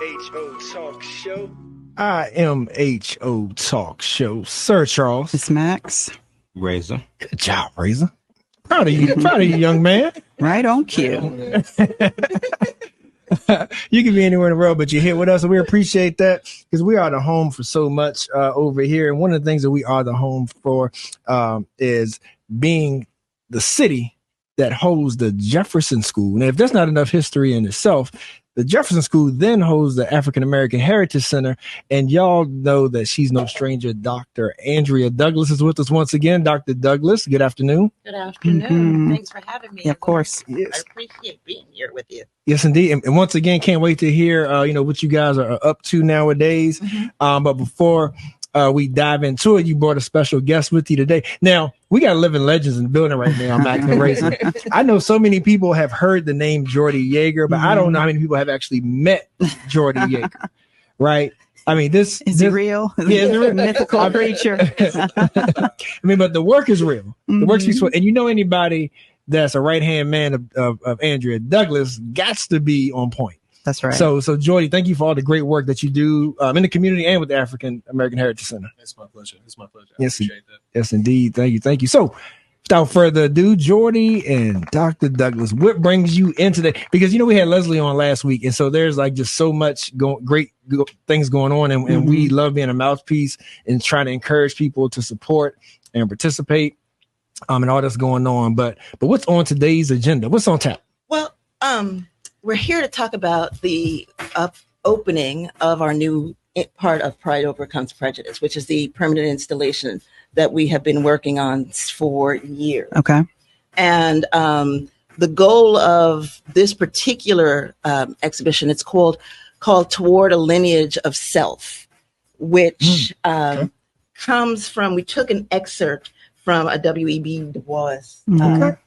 H.O. Talk Show. I am H.O. Talk Show. Sir Charles. It's Max. Razor. Good job, Razor. Proud of you. Proud of you, young man. Right on cue. You can be anywhere in the world, but you're here with us, and we appreciate that because we are the home for so much over here. And one of the things that we are the home for is being the city that holds the Jefferson School. Now, if that's not enough history in itself, the Jefferson School then holds the African American Heritage Center, and y'all know that she's no stranger. Dr. Andrea Douglas is with us once again. Dr. Douglas, good afternoon. Good afternoon. Mm-hmm. Thanks for having me. Yeah, of course. Yes. I appreciate being here with you. Yes, indeed. And once again, can't wait to hear, what you guys are up to nowadays. Mm-hmm. But before we dive into it, you brought a special guest with you today. Now, we got living legends in the building right now, Max and Racing. I know so many people have heard the name Jordy Yeager, but I don't know how many people have actually met Jordy Yeager, right? I mean, Is he real? Yeah, is it real? Mythical creature. I mean, but the work is real. The work speaks for, and anybody that's a right-hand man of Andrea Douglas gets to be on point. That's right. So Jordy, thank you for all the great work that you do in the community and with the African American Heritage Center. It's my pleasure. I Yes, appreciate that. Yes, indeed. Thank you. So without further ado, Jordy and Dr. Douglas, what brings you into that? Because, we had Leslie on last week, and so there's like just so much great things going on, and we love being a mouthpiece and trying to encourage people to support and participate and all that's going on. But what's on today's agenda? What's on tap? Well, we're here to talk about the opening of our new part of Pride Overcomes Prejudice, which is the permanent installation that we have been working on for years. Okay. And the goal of this particular exhibition, it's called Toward a Lineage of Self, which comes from, we took an excerpt from a W.E.B. Du Bois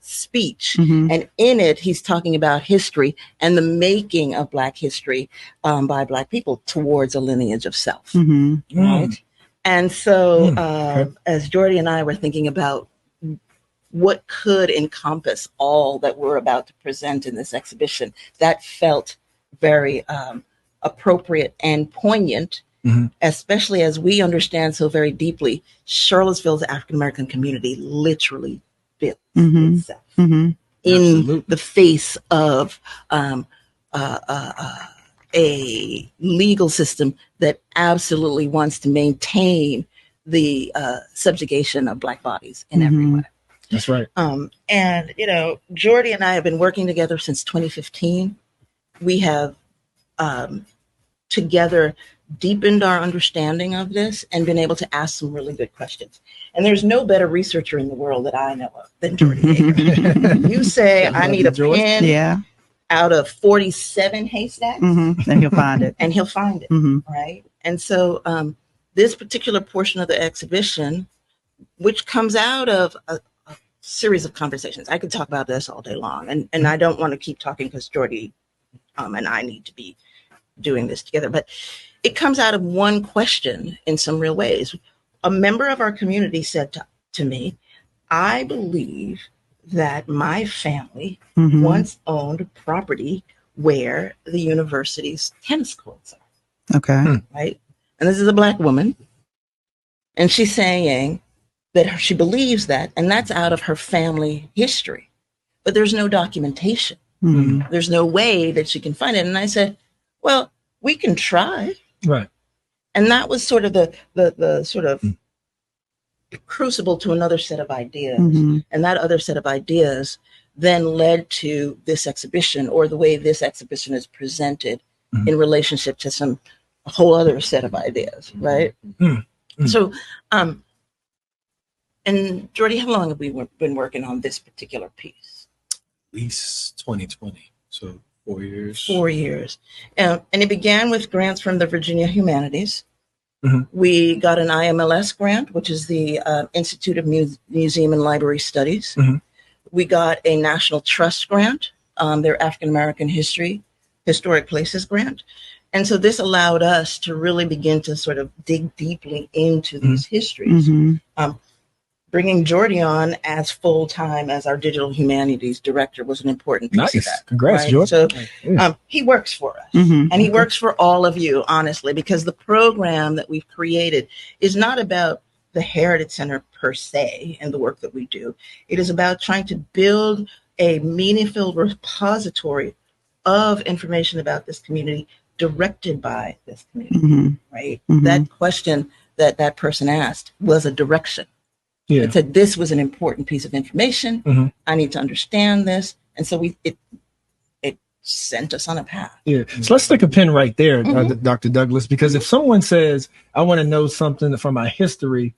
speech. And in it, he's talking about history and the making of Black history by Black people towards a lineage of self. Right? And so as Jordy and I were thinking about what could encompass all that we're about to present in this exhibition, that felt very appropriate and poignant. Especially as we understand so very deeply, Charlottesville's African-American community literally built itself in the face of a legal system that absolutely wants to maintain the subjugation of Black bodies in every way. That's right. And, Jordy and I have been working together since 2015. We have together deepened our understanding of this and been able to ask some really good questions. And there's no better researcher in the world that I know of than Jordy Yeager. You say, I need a pin out of 47 haystacks. And he'll find it. And he'll find it, right? And so this particular portion of the exhibition, which comes out of a series of conversations, I could talk about this all day long. And I don't want to keep talking because Jordy and I need to be doing this together. But it comes out of one question in some real ways. A member of our community said to me, I believe that my family once owned property where the university's tennis courts are. Okay. Right? And this is a Black woman. And she's saying that she believes that, and that's out of her family history. But there's no documentation. There's no way that she can find it. And I said, well, we can try. Right. And that was sort of the sort of crucible to another set of ideas. And that other set of ideas then led to this exhibition, or the way this exhibition is presented in relationship to a whole other set of ideas, right? So, and Jordy, how long have we been working on this particular piece? At least 2020. So 4 years. 4 years. And it began with grants from the Virginia Humanities. We got an IMLS grant, which is the Institute of Museum and Library Studies. We got a National Trust grant, their African American Historic Places grant. And so this allowed us to really begin to sort of dig deeply into these histories. bringing Jordy on as full-time as our digital humanities director was an important piece of that. Congrats, right? Jordy. So he works for us, and he works for all of you, honestly, because the program that we've created is not about the Heritage Center per se and the work that we do. It is about trying to build a meaningful repository of information about this community directed by this community, right? That question that person asked was a direction. It said, this was an important piece of information. I need to understand this. And so it sent us on a path. So let's stick a pin right there, Dr. Douglas, because if someone says, I want to know something from my history,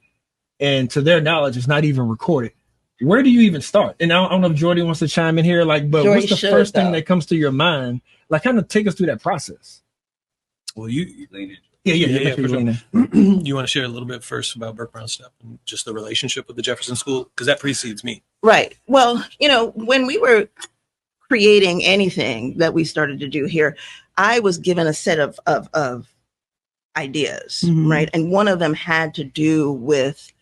and to their knowledge, it's not even recorded, where do you even start? And I don't know if Jordy wants to chime in here, but Jordy what's the first thing that comes to your mind? Kind of take us through that process. Well, you Lineage. Yeah, for sure. You want to share a little bit first about Burke Brown Step and just the relationship with the Jefferson School? Because that precedes me. Right. Well, when we were creating anything that we started to do here, I was given a set of ideas, right? And one of them had to do with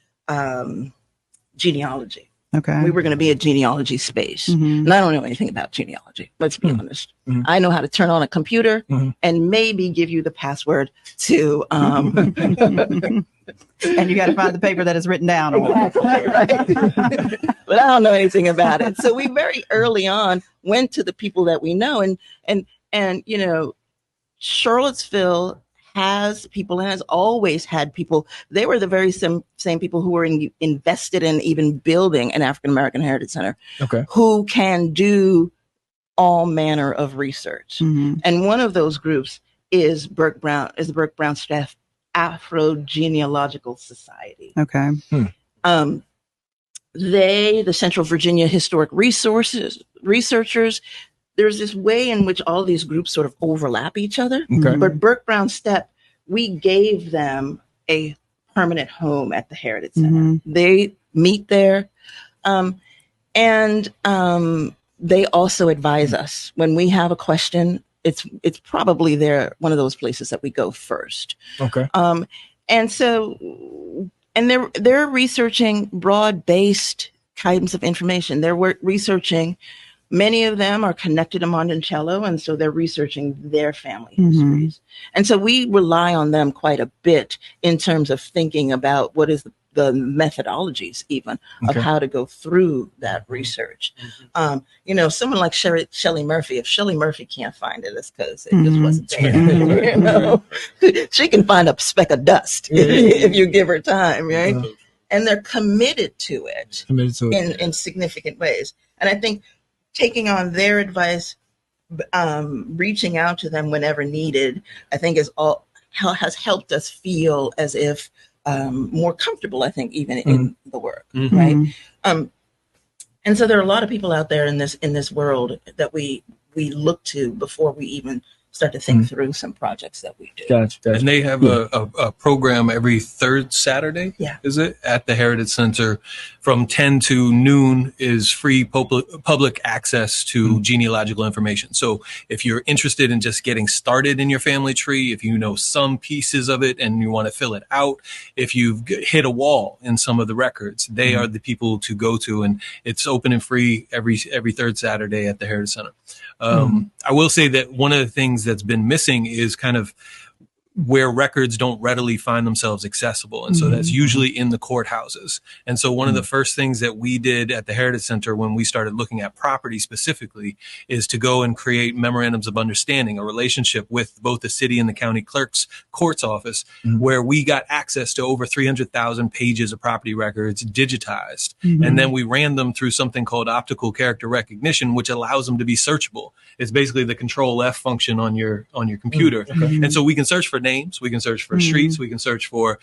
genealogy. Okay. We were going to be a genealogy space. And I don't know anything about genealogy. Let's be honest. I know how to turn on a computer and maybe give you the password to. And you got to find the paper that is written down. Exactly, right? But I don't know anything about it. So we very early on went to the people that we know, and Charlottesville has people and has always had people. They were the very same people who were invested in even building an African American Heritage Center, who can do all manner of research. And one of those groups is the Burke Brown Staff Afro-Genealogical Society. Okay. The Central Virginia Historic Researchers, there's this way in which all these groups sort of overlap each other. But Burke Brown Step, we gave them a permanent home at the Heritage Center. They meet there. And they also advise us when we have a question. It's probably one of those places that we go first. And so, and they're researching broad-based kinds of information. They're researching. Many of them are connected to Monticello, and so they're researching their family histories. And so we rely on them quite a bit in terms of thinking about what is the methodologies even of how to go through that research. Someone like Shelley Murphy, if Shelley Murphy can't find it, it's because it just wasn't there. She can find a speck of dust if you give her time, right? And they're committed to it in significant ways. And I think taking on their advice, reaching out to them whenever needed, I think has helped us feel as if more comfortable, I think, even in the work, right? And so there are a lot of people out there in this world that we look to before we even start to think through some projects that we do. Gotcha. And they have a program every third Saturday, is it? At the Heritage Center from 10 to noon is free public access to genealogical information. So if you're interested in just getting started in your family tree, if you know some pieces of it and you want to fill it out, if you've hit a wall in some of the records, they are the people to go to. And it's open and free every third Saturday at the Heritage Center. I will say that one of the things that's been missing is kind of where records don't readily find themselves accessible. And so that's usually in the courthouses. And so one of the first things that we did at the Heritage Center when we started looking at property specifically is to go and create memorandums of understanding, a relationship with both the city and the county clerk's court's office, where we got access to over 300,000 pages of property records digitized. And then we ran them through something called optical character recognition, which allows them to be searchable. It's basically the Control F function on your computer. And so we can search for names, we can search for streets, we can search for,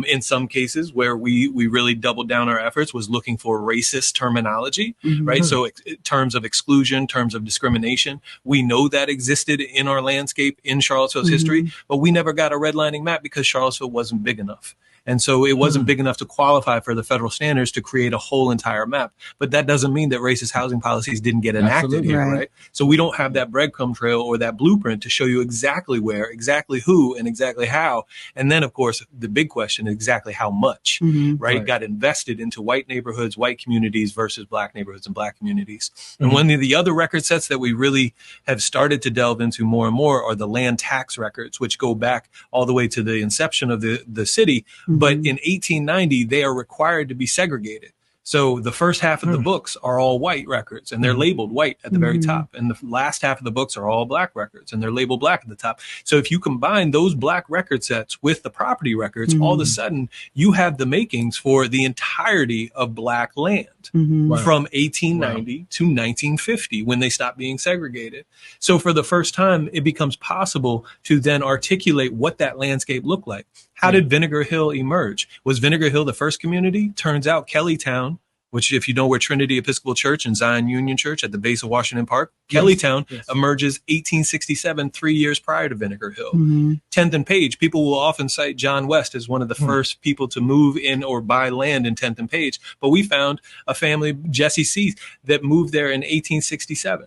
in some cases where we really doubled down our efforts was looking for racist terminology, right? So terms of exclusion, terms of discrimination, we know that existed in our landscape in Charlottesville's history, but we never got a redlining map because Charlottesville wasn't big enough. And so it wasn't big enough to qualify for the federal standards to create a whole entire map. But that doesn't mean that racist housing policies didn't get enacted here, right? So we don't have that breadcrumb trail or that blueprint to show you exactly where, exactly who, and exactly how. And then, of course, the big question is exactly how much, right? Got invested into white neighborhoods, white communities versus black neighborhoods and black communities. And one of the other record sets that we really have started to delve into more and more are the land tax records, which go back all the way to the inception of the city. But in 1890, they are required to be segregated. So the first half of the books are all white records, and they're labeled white at the very top. And the last half of the books are all black records, and they're labeled black at the top. So if you combine those black record sets with the property records, all of a sudden you have the makings for the entirety of black land from 1890 to 1950, when they stopped being segregated. So for the first time, it becomes possible to then articulate what that landscape looked like. How did Vinegar Hill emerge? Was Vinegar Hill the first community? Turns out Kellytown, which, if you know where Trinity Episcopal Church and Zion Union Church at the base of Washington Park, Kellytown emerges 1867, 3 years prior to Vinegar Hill. 10th and Page, people will often cite John West as one of the first people to move in or buy land in 10th and Page. But we found a family, Jesse C., that moved there in 1867,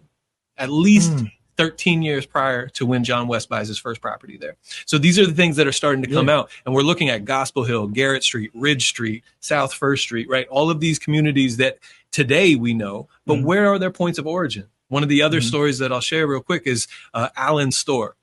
at least 13 years prior to when John West buys his first property there. So these are the things that are starting to come out. And we're looking at Gospel Hill, Garrett Street, Ridge Street, South First Street, right? All of these communities that today we know, but where are their points of origin? One of the other stories that I'll share real quick is Allen's Store.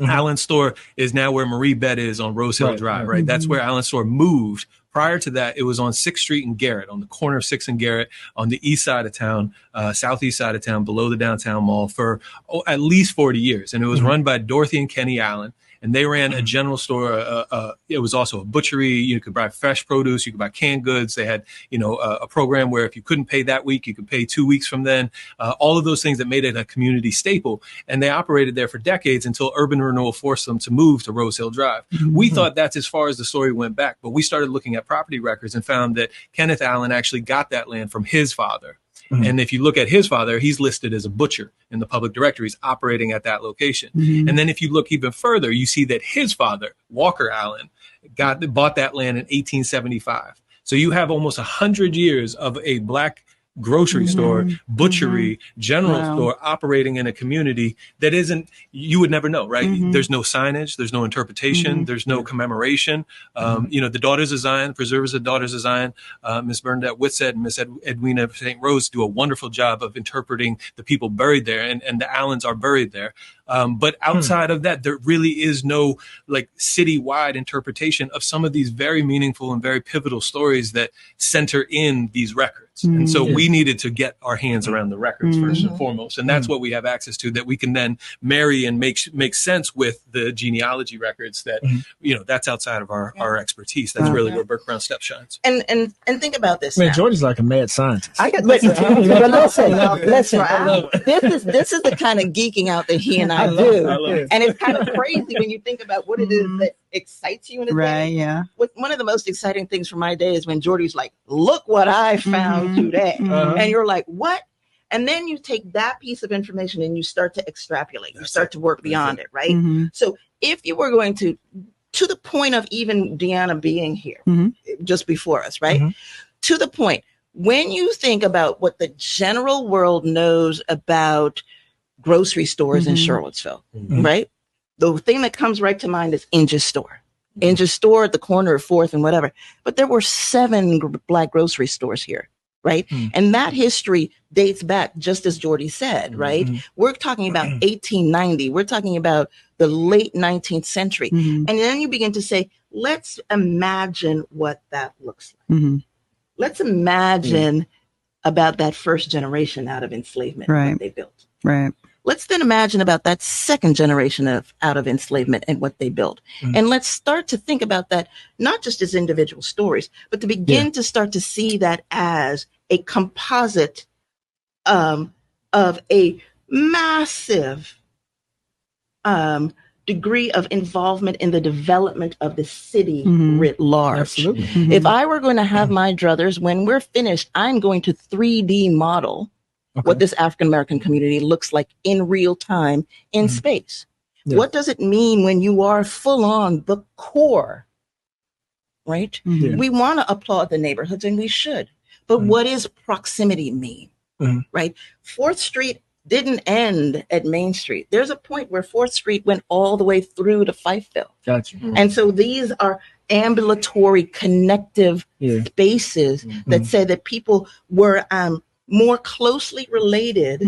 Allen's Store is now where Marie Bed is on Rose Hill Drive, right? That's where Allen's Store moved. Prior to that, it was on 6th Street and Garrett, on the corner of 6th and Garrett, on the east side of town, southeast side of town, below the downtown mall for at least 40 years. And it was run by Dorothy and Kenny Allen. And they ran a general store. It was also a butchery. You could buy fresh produce. You could buy canned goods. They had, a program where if you couldn't pay that week, you could pay 2 weeks from then. All of those things that made it a community staple. And they operated there for decades until urban renewal forced them to move to Rose Hill Drive. We thought that's as far as the story went back. But we started looking at property records and found that Kenneth Allen actually got that land from his father. And if you look at his father, he's listed as a butcher in the public directories operating at that location. And then if you look even further, you see that his father, Walker Allen, bought that land in 1875. So you have almost 100 years of a black grocery store, butchery, general store operating in a community that isn't, you would never know, right? There's no signage, there's no interpretation, there's no commemoration. The Daughters of Zion, preservers of Daughters of Zion, Miss Bernadette Whitsett and Miss Edwina St. Rose do a wonderful job of interpreting the people buried there, and the Allens are buried there. But outside of that, there really is no citywide interpretation of some of these very meaningful and very pivotal stories that center in these records. And so we needed to get our hands around the records first and foremost. And that's what we have access to, that we can then marry and make sense with the genealogy records that, that's outside of our expertise. That's really where Burke Brown Step shines. And think about this. Man, Jordy's like a mad scientist. I could listen. But listen. This is the kind of geeking out that he and I do. And it's kind of crazy when you think about what it is that excites you in a day. One of the most exciting things for my day is when Jordy's like, look what I found today. And you're like, what? And then you take that piece of information and you start to extrapolate. You start to work beyond it, right? So if you were going to the point of even Deanna being here just before us, right? To the point, when you think about what the general world knows about grocery stores in Charlottesville, right? The thing that comes right to mind is Inge's Store. Inge's Store at the corner of 4th and whatever. But there were 7 black grocery stores here, right? And that history dates back, just as Jordy said, right? We're talking about 1890. We're talking about the late 19th century. And then you begin to say, let's imagine what that looks like. Let's imagine about that first generation out of enslavement what they built. Let's then imagine about that second generation out of enslavement and what they built. And let's start to think about that, not just as individual stories, but to begin to start to see that as a composite of a massive degree of involvement in the development of the city writ large. Absolutely. If I were going to have my druthers, when we're finished, I'm going to 3D model what this African-American community looks like in real time in space. What does it mean when you are full on the core right? Mhm. We want to applaud the neighborhoods, and we should. But what does proximity mean, right? 4th Street didn't end at Main Street. There's a point where 4th Street went all the way through to Fifeville. Gotcha. And so these are ambulatory connective spaces that say that people were more closely related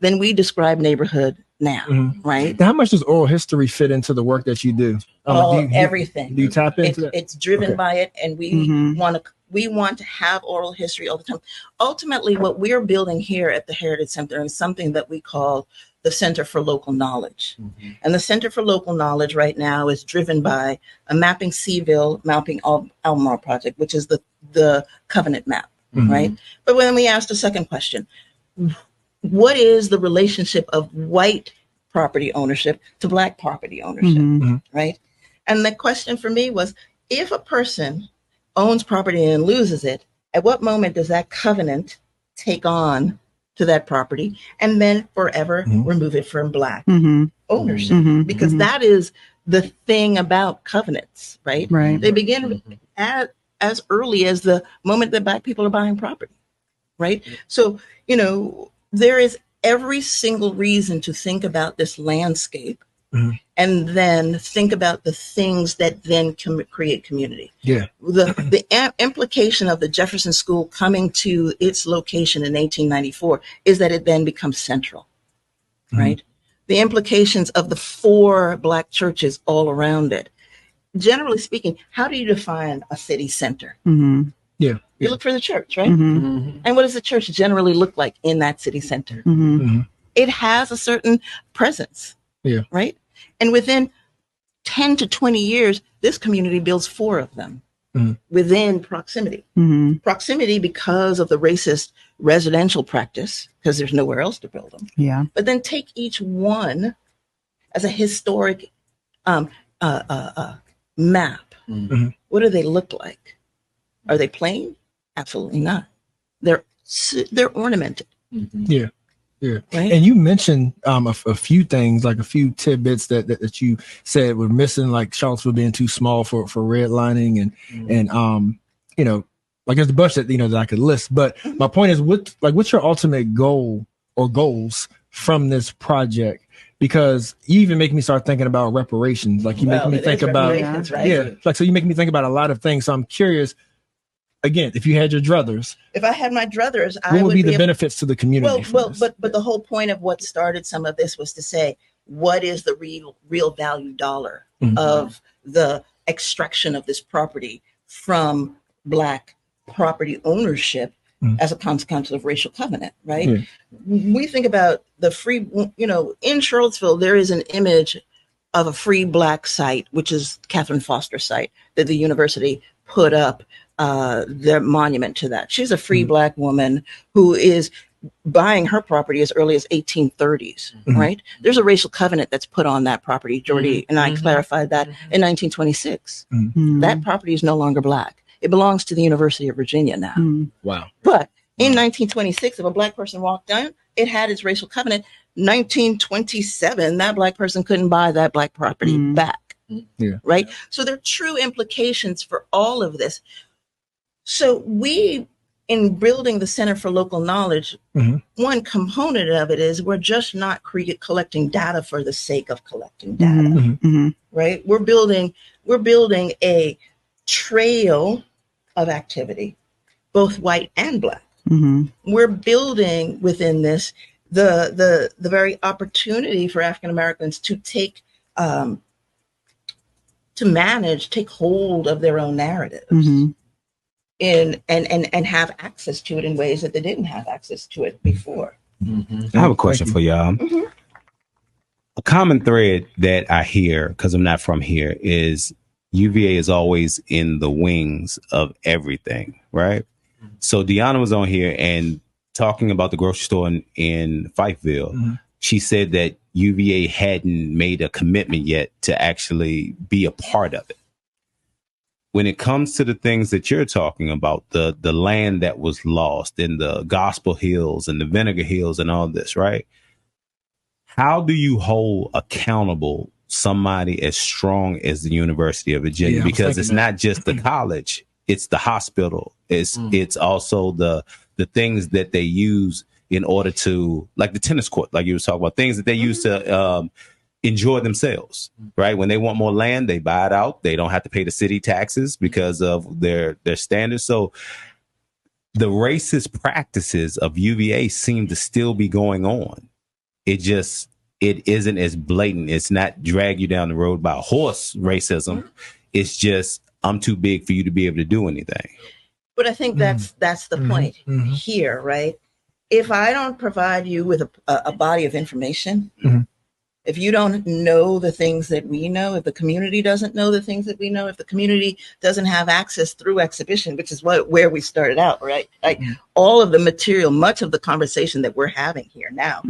than we describe neighborhood now, right? Now, how much does oral history fit into the work that you do? Everything. Do you tap into that? It's driven by it, and we want to have oral history all the time. Ultimately, what we're building here at the Heritage Center is something that we call the Center for Local Knowledge. And the Center for Local Knowledge right now is driven by a Mapping Seville, Mapping Albemarle project, which is the Covenant map, right? But when we asked the second question, what is the relationship of white property ownership to Black property ownership, right? And the question for me was, if a person owns property and loses it, at what moment does that covenant take on to that property and then forever remove it from Black ownership? Because that is the thing about covenants, right? They begin as early as the moment that Black people are buying property, right? So, there is every single reason to think about this landscape and then think about the things that then create community. The implication of the Jefferson School coming to its location in 1894 is that it then becomes central, right? The implications of the 4 Black churches all around it. Generally speaking, how do you define a city center? You look for the church, right? And what does the church generally look like in that city center? It has a certain presence, right? And within 10 to 20 years, this community builds 4 of them within proximity. Proximity because of the racist residential practice, because there's nowhere else to build them. But then take each one as a historic map. What do they look like? Are they plain? Absolutely not. They're ornamented. Right? And you mentioned a few things, like a few tidbits that you said were missing, like Charlottesville being too small for redlining and like there's a bunch that that I could list. But my point is, what's your ultimate goal or goals from this project? Because you even make me start thinking about reparations. Like you make me think about so you make me think about a lot of things. So I'm curious. Again, if you had your druthers, if I had my druthers, what would be the benefits to the community? But the whole point of what started some of this was to say, what is the real value dollar of the extraction of this property from Black property ownership as a consequence of racial covenant, right? We think about the free, in Charlottesville, there is an image of a free Black site, which is Catherine Foster site that the university put up their monument to that. She's a free Black woman who is buying her property as early as 1830s, right? There's a racial covenant that's put on that property. Jordy and I clarified that in 1926. That property is no longer Black. It belongs to the University of Virginia now. Wow. But in 1926, if a Black person walked down, it had its racial covenant. 1927, that Black person couldn't buy that Black property back. Right? So there are true implications for all of this. So we, in building the Center for Local Knowledge, one component of it is we're just not collecting data for the sake of collecting data, right? We're building a trail of activity, both white and Black. We're building within this the very opportunity for African Americans to take hold of their own narratives. And have access to it in ways that they didn't have access to it before. I have a question for y'all. A common thread that I hear, because I'm not from here, is UVA is always in the wings of everything, right? So Deanna was on here and talking about the grocery store in Fifeville. She said that UVA hadn't made a commitment yet to actually be a part of it. When it comes to the things that you're talking about, the land that was lost in the Gospel Hills and the Vinegar Hills and all this, right? How do you hold accountable somebody as strong as the University of Virginia, because it's not just the college, it's the hospital. It's also the things that they use in order to, like the tennis court, like you were talking about, things that they use to enjoy themselves, right? When they want more land, they buy it out. They don't have to pay the city taxes because of their standards. So the racist practices of UVA seem to still be going on. It isn't as blatant. It's not drag you down the road by horse racism. It's just, I'm too big for you to be able to do anything. But I think that's the point here, right? If I don't provide you with a body of information, if you don't know the things that we know, if the community doesn't know the things that we know, if the community doesn't have access through exhibition, which is where we started out, right? Like all of the material, much of the conversation that we're having here now,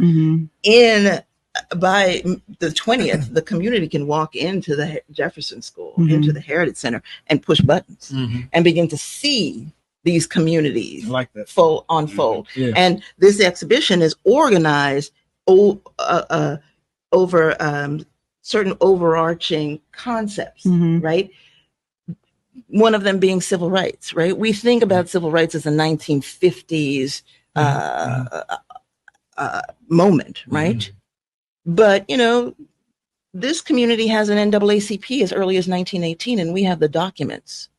by the 20th, the community can walk into the Jefferson School, into the Heritage Center, and push buttons and begin to see these communities like that unfold. And this exhibition is organized over certain overarching concepts, right? One of them being civil rights, right? We think about civil rights as a 1950s moment, right? But, this community has an NAACP as early as 1918, and we have the documents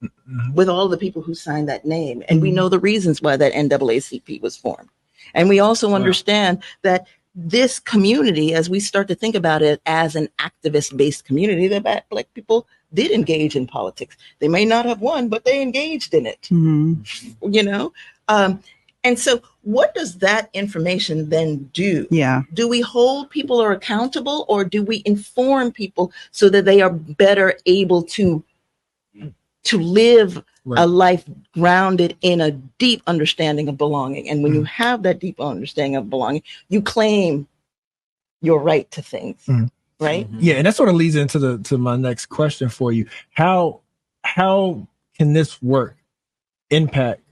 with all the people who signed that name. And we know the reasons why that NAACP was formed. And we also understand that this community, as we start to think about it as an activist-based community, that Black people did engage in politics. They may not have won, but they engaged in it, and so what does that information then do? Do we hold people accountable, or do we inform people so that they are better able to live a life grounded in a deep understanding of belonging? And when you have that deep understanding of belonging, you claim your right to things, right? Yeah, and that sort of leads into my next question for you. How can this work impact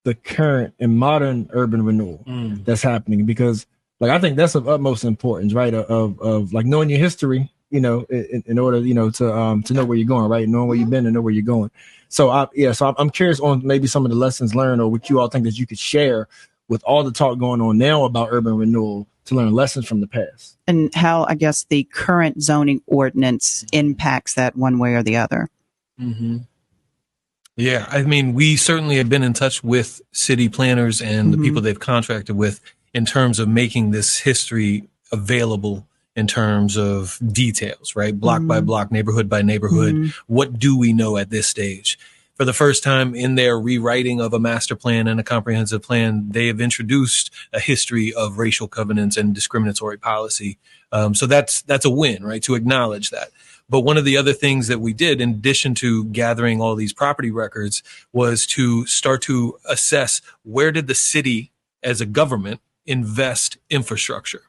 the current and modern urban renewal that's happening? Because I think that's of utmost importance, right? Of like knowing your history, in order, to know where you're going, right? Knowing where you've been and know where you're going. So I'm curious on maybe some of the lessons learned, or what you all think that you could share with all the talk going on now about urban renewal, to learn lessons from the past. And how, I guess, the current zoning ordinance impacts that one way or the other. Yeah, I mean, we certainly have been in touch with city planners and the people they've contracted with in terms of making this history available in terms of details, right? Block by block, neighborhood by neighborhood. What do we know at this stage? For the first time in their rewriting of a master plan and a comprehensive plan, they have introduced a history of racial covenants and discriminatory policy. So that's a win, right? To acknowledge that. But one of the other things that we did, in addition to gathering all these property records, was to start to assess, where did the city as a government invest infrastructure?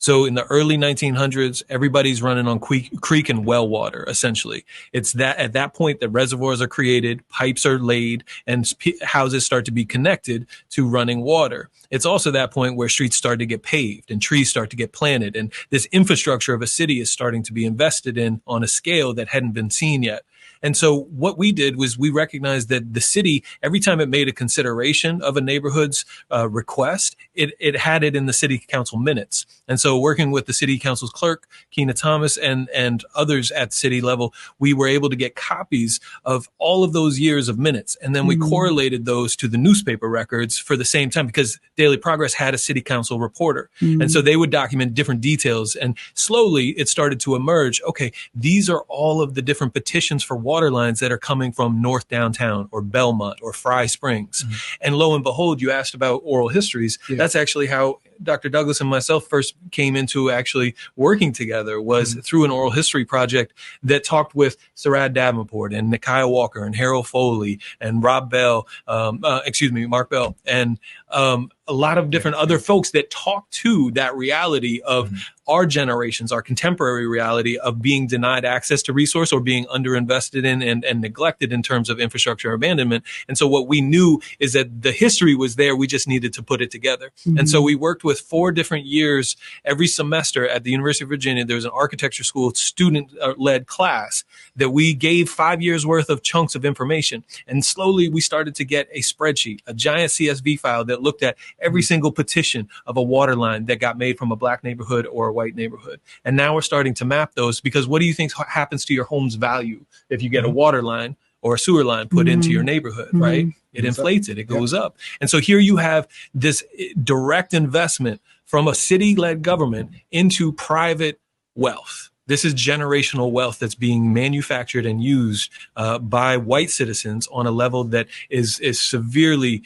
So in the early 1900s, everybody's running on creek and well water, essentially. It's that at that point that reservoirs are created, pipes are laid, and houses start to be connected to running water. It's also that point where streets start to get paved and trees start to get planted. And this infrastructure of a city is starting to be invested in on a scale that hadn't been seen yet. And so what we did was we recognized that the city, every time it made a consideration of a neighborhood's request, it had it in the city council minutes. And so working with the city council's clerk, Keena Thomas, and others at city level, we were able to get copies of all of those years of minutes. And then we correlated those to the newspaper records for the same time, because Daily Progress had a city council reporter. And so they would document different details. And slowly it started to emerge, okay, these are all of the different petitions for water lines that are coming from North Downtown or Belmont or Fry Springs. And lo and behold, you asked about oral histories. That's actually how Dr. Douglas and myself first came into actually working together, was through an oral history project that talked with Sarad Davenport and Nikiah Walker and Harold Foley and Mark Bell, and a lot of different other folks that talk to that reality of our generations, our contemporary reality of being denied access to resource or being underinvested in and neglected in terms of infrastructure abandonment. And so what we knew is that the history was there. We just needed to put it together. And so we worked with 4 different years every semester at the University of Virginia. There was an architecture school student-led class that we gave 5 years worth of chunks of information. And slowly we started to get a spreadsheet, a giant CSV file that looked at every single petition of a water line that got made from a black neighborhood or a white neighborhood. And now we're starting to map those, because what do you think happens to your home's value if you get a water line or a sewer line put into your neighborhood, right? It inflates it, it goes up. And so here you have this direct investment from a city-led government into private wealth. This is generational wealth that's being manufactured and used by white citizens on a level that is severely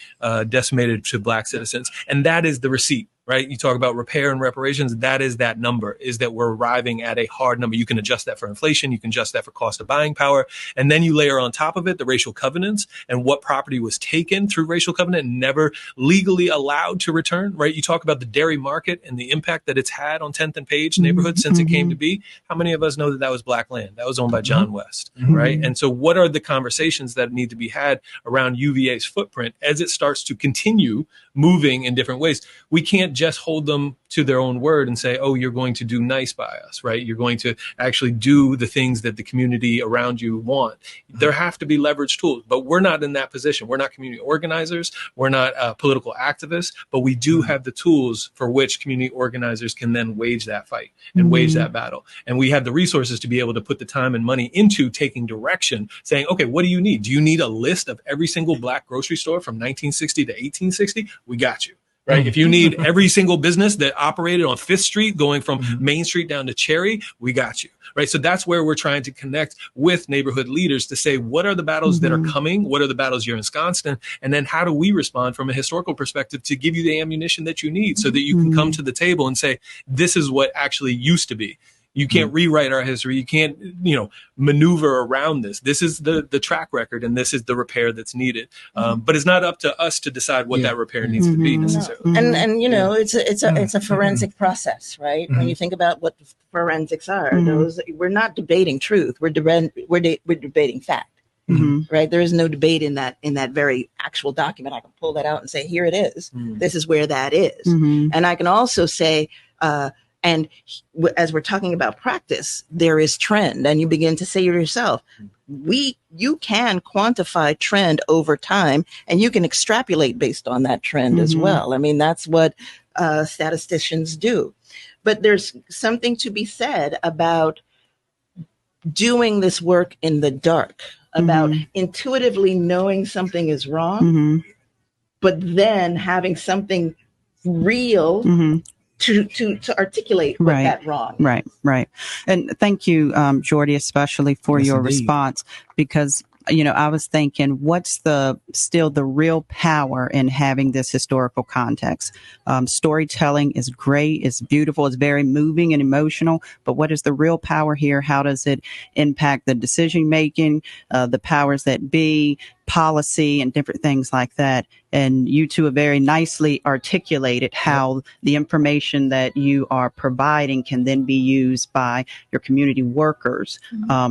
decimated to black citizens. And that is the receipt. Right? You talk about repair and reparations. That is that number, is that we're arriving at a hard number. You can adjust that for inflation. You can adjust that for cost of buying power. And then you layer on top of it the racial covenants and what property was taken through racial covenant and never legally allowed to return. Right? You talk about the dairy market and the impact that it's had on 10th and Page neighborhood since it came to be. How many of us know that that was black land? That was owned by John West. Right? And so what are the conversations that need to be had around UVA's footprint as it starts to continue moving in different ways? We can't just hold them to their own word and say, oh, you're going to do nice by us, right? You're going to actually do the things that the community around you want. There have to be leverage tools, but we're not in that position. We're not community organizers. We're not political activists, but we do have the tools for which community organizers can then wage that fight and wage that battle. And we have the resources to be able to put the time and money into taking direction, saying, okay, what do you need? Do you need a list of every single black grocery store from 1960 to 1860? We got you. Right. If you need every single business that operated on 5th Street going from Main Street down to Cherry, we got you. Right. So that's where we're trying to connect with neighborhood leaders to say, what are the battles that are coming? What are the battles you're ensconced in? And then how do we respond from a historical perspective to give you the ammunition that you need so that you can come to the table and say, this is what actually used to be. You can't rewrite our history. You can't, maneuver around this. This is the track record, and this is the repair that's needed. But it's not up to us to decide what that repair needs to be necessarily. And it's a forensic process, right? When you think about what forensics are, we're not debating truth. We're debating fact. Right? There is no debate in that very actual document. I can pull that out and say, here it is. This is where that is. And I can also say, and as we're talking about practice, there is trend, and you begin to say to yourself, you can quantify trend over time, and you can extrapolate based on that trend as well. I mean, that's what statisticians do. But there's something to be said about doing this work in the dark, about intuitively knowing something is wrong, but then having something real to articulate what that wrong. Right. And thank you, Jordy, especially for your response, because I was thinking, what's still the real power in having this historical context? Storytelling is great. It's beautiful. It's very moving and emotional. But what is the real power here? How does it impact the decision making, the powers that be, policy, and different things like that? And you two have very nicely articulated how the information that you are providing can then be used by your community workers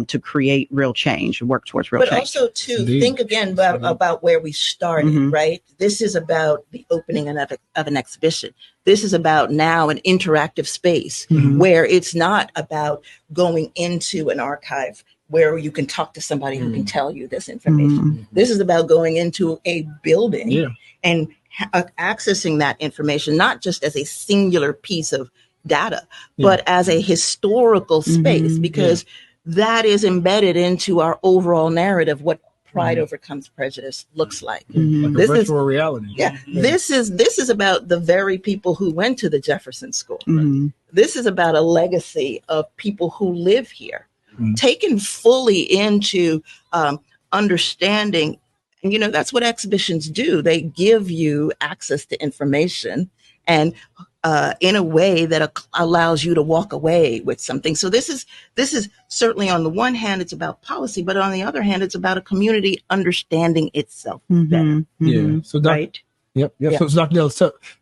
to create real change and work towards real change. But also, too, think again about where we started, right? This is about the opening of an exhibition. This is about now an interactive space where it's not about going into an archive where you can talk to somebody who can tell you this information. This is about going into a building and accessing that information, not just as a singular piece of data, but as a historical space, because that is embedded into our overall narrative, what Pride Overcomes Prejudice looks like. Like this a virtual reality. This is about the very people who went to the Jefferson School. This is about a legacy of people who live here. Taken fully into understanding, and that's what exhibitions do. They give you access to information, and in a way that allows you to walk away with something. So this is certainly, on the one hand, it's about policy, but on the other hand, it's about a community understanding itself better. So right. Yep. Yeah. So, Dr. Dell,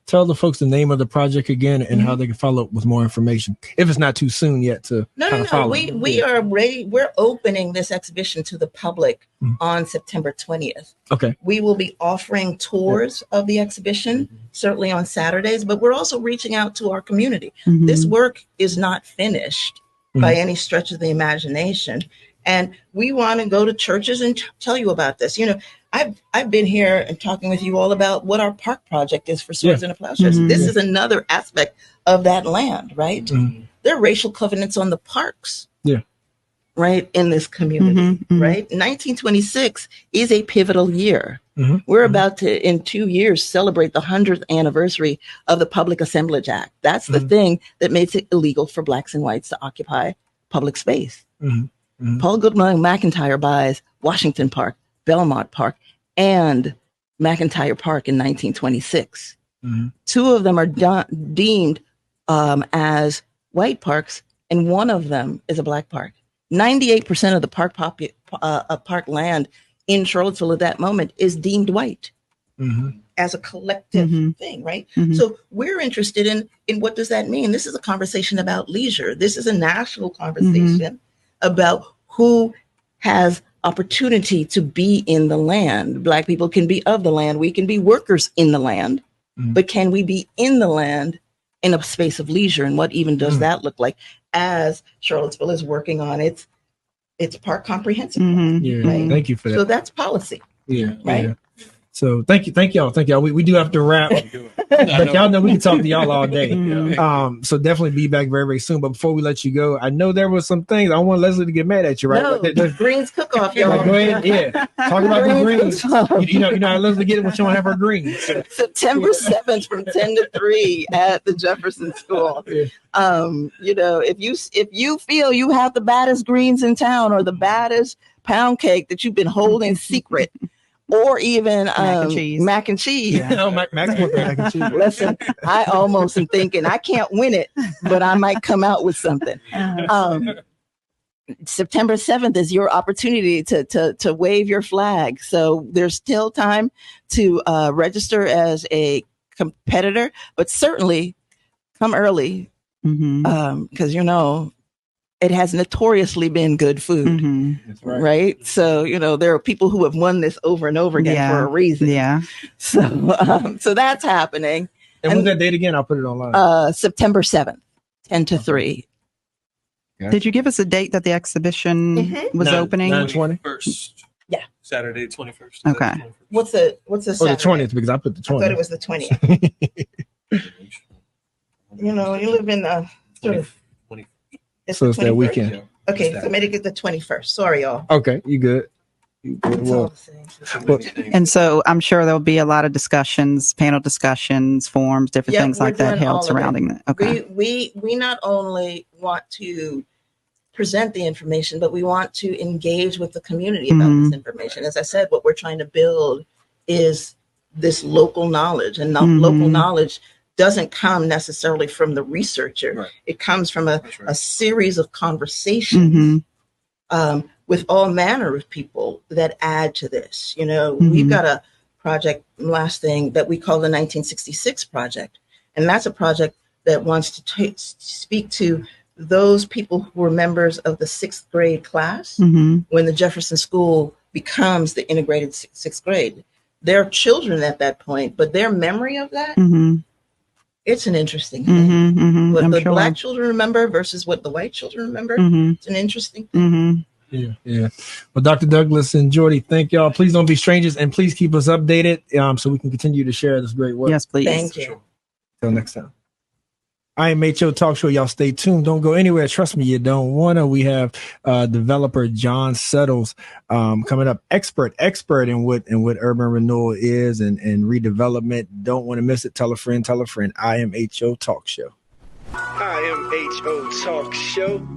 tell the folks the name of the project again and how they can follow up with more information. If it's not too soon yet to follow. We are ready. We're opening this exhibition to the public on September 20th. Okay. We will be offering tours of the exhibition, certainly on Saturdays, but we're also reaching out to our community. This work is not finished by any stretch of the imagination. And we want to go to churches and tell you about this. You know, I've been here and talking with you all about what our park project is for Swords and Plowshares. This is another aspect of that land, right? There are racial covenants on the parks, right, in this community, right? 1926 is a pivotal year. We're about to, in 2 years, celebrate the 100th anniversary of the Public Assemblage Act. That's the thing that makes it illegal for blacks and whites to occupy public space. Paul Goodman McIntyre buys Washington Park, Belmont Park, and McIntyre Park in 1926. Two of them are deemed as white parks, and one of them is a black park. 98% of the park land in Charlottesville at that moment is deemed white as a collective thing, right? So we're interested in what does that mean? This is a conversation about leisure. This is a national conversation about who has opportunity to be in the land. Black people can be of the land. We can be workers in the land, but can we be in the land in a space of leisure? And what even does that look like as Charlottesville is working on its park comprehensive plan, right? Thank you for that. So that's policy. Right. So thank y'all. We do have to wrap, but y'all know we can talk to y'all all day. So definitely be back very, very soon. But before we let you go, I know there was some things I don't want Leslie to get mad at you, right? No, the greens cook off, y'all. Go ahead, talk about the greens. You know how Leslie get it when she don't have her greens. September 7th from 10 to 3 at the Jefferson School. You know, if you feel you have the baddest greens in town or the baddest pound cake that you've been holding secret, or even mac and cheese. No, mac and cheese. Listen, I almost am thinking I can't win it, but I might come out with something. September 7th is your opportunity to wave your flag. So there's still time to register as a competitor, but certainly come early because, you know, it has notoriously been good food, right? So, you know, there are people who have won this over and over again for a reason. So that's happening. And when's that date again? I'll put it online. September 7th, 10 to 3. Okay. Did you give us a date that the exhibition was opening? 21st. Yeah. Saturday, 21st. Okay. What's the Saturday? The 20th, because I put the 20th. I thought it was the 20th. You know, you live in sort of. So it's that weekend. Yeah. Okay, so maybe get the 21st. Sorry, y'all. Okay, you good. Well, and so I'm sure there'll be a lot of discussions, panel discussions, forums, different things like that held surrounding that. Okay. We not only want to present the information, but we want to engage with the community about this information. As I said, what we're trying to build is this local knowledge, and local knowledge doesn't come necessarily from the researcher. Right. It comes from a series of conversations with all manner of people that add to this. You know, we've got a project, last thing, that we call the 1966 Project. And that's a project that wants to speak to those people who were members of the 6th grade class when the Jefferson School becomes the integrated 6th grade. They're children at that point, but their memory of that, it's an interesting thing. What the Black children remember versus what the white children remember, it's an interesting thing. Yeah. Well, Dr. Douglas and Jordy, thank y'all. Please don't be strangers, and please keep us updated so we can continue to share this great work. Yes, please. Thank you. Till next time. I am HO Talk Show. Y'all stay tuned. Don't go anywhere. Trust me, you don't want to. We have developer John Settles coming up. Expert in what urban renewal is and redevelopment. Don't want to miss it. Tell a friend. I am HO Talk Show. I am HO Talk Show.